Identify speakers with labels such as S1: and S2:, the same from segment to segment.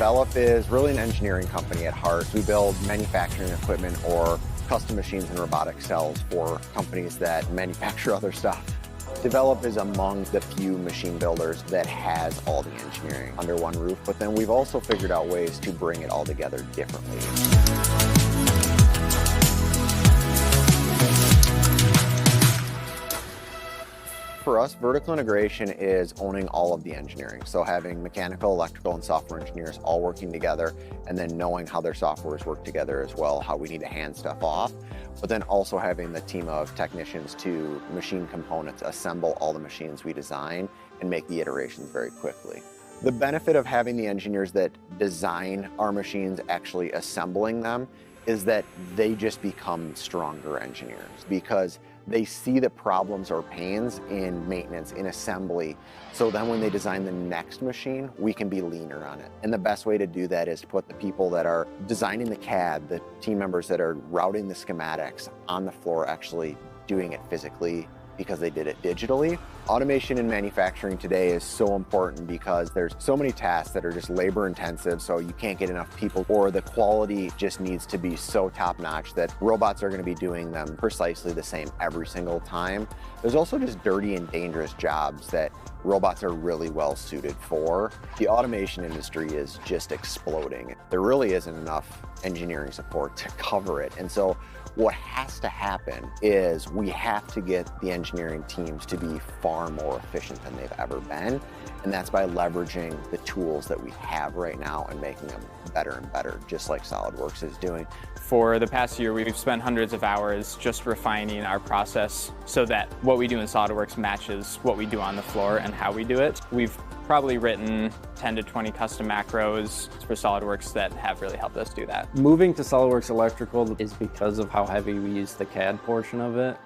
S1: DEVELOP is really an engineering company at heart. We build manufacturing equipment or custom machines and robotic cells for companies that manufacture other stuff. DEVELOP is among the few machine builders that has all the engineering under one roof, but then we've also figured out ways to bring it all together differently. For us, vertical integration is owning all of the engineering. So having mechanical, electrical, and software engineers all working together, and then knowing how their softwares work together as well, how we need to hand stuff off, but then also having the team of technicians to machine components, assemble all the machines we design, and make the iterations very quickly. The benefit of having the engineers that design our machines actually assembling them is that they just become stronger engineers because they see the problems or pains in maintenance, in assembly. So then when they design the next machine, we can be leaner on it. And the best way to do that is to put the people that are designing the CAD, the team members that are routing the schematics on the floor actually doing it physically because they did it digitally. Automation in manufacturing today is so important because there's so many tasks that are just labor intensive, so you can't get enough people, or the quality just needs to be so top notch that robots are going to be doing them precisely the same every single time. There's also just dirty and dangerous jobs that robots are really well suited for. The automation industry is just exploding. There really isn't enough engineering support to cover it. And so what has to happen is we have to get the engineering teams to be far more efficient than they've ever been. And that's by leveraging the tools that we have right now and making them better and better, just like SOLIDWORKS is doing.
S2: For the past year, we've spent hundreds of hours just refining our process so that what we do in SOLIDWORKS matches what we do on the floor and how we do it. We've probably written 10 to 20 custom macros for SOLIDWORKS that have really helped us do that.
S3: Moving to SOLIDWORKS Electrical is because of how heavy we use the CAD portion of it.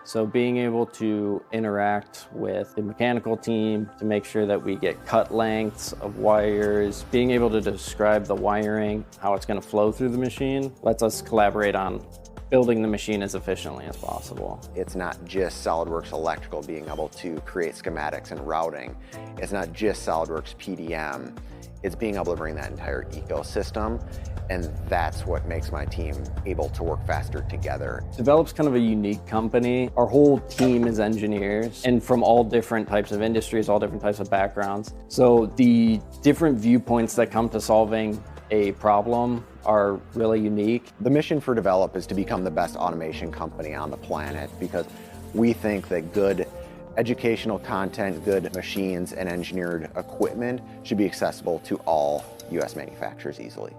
S3: So being able to interact with the mechanical team to make sure that we get cut lengths of wires, being able to describe the wiring, how it's going to flow through the machine, lets us collaborate on building the machine as efficiently as possible.
S1: It's not just SOLIDWORKS Electrical being able to create schematics and routing. It's not just SOLIDWORKS PDM. It's being able to bring that entire ecosystem, and that's what makes my team able to work faster together.
S3: DEVELOP's kind of a unique company. Our whole team is engineers and from all different types of industries, all different types of backgrounds. So the different viewpoints that come to solving a problem are really unique.
S1: The mission for DEVELOP is to become the best automation company on the planet because we think that good educational content, good machines, and engineered equipment should be accessible to all U.S. manufacturers easily.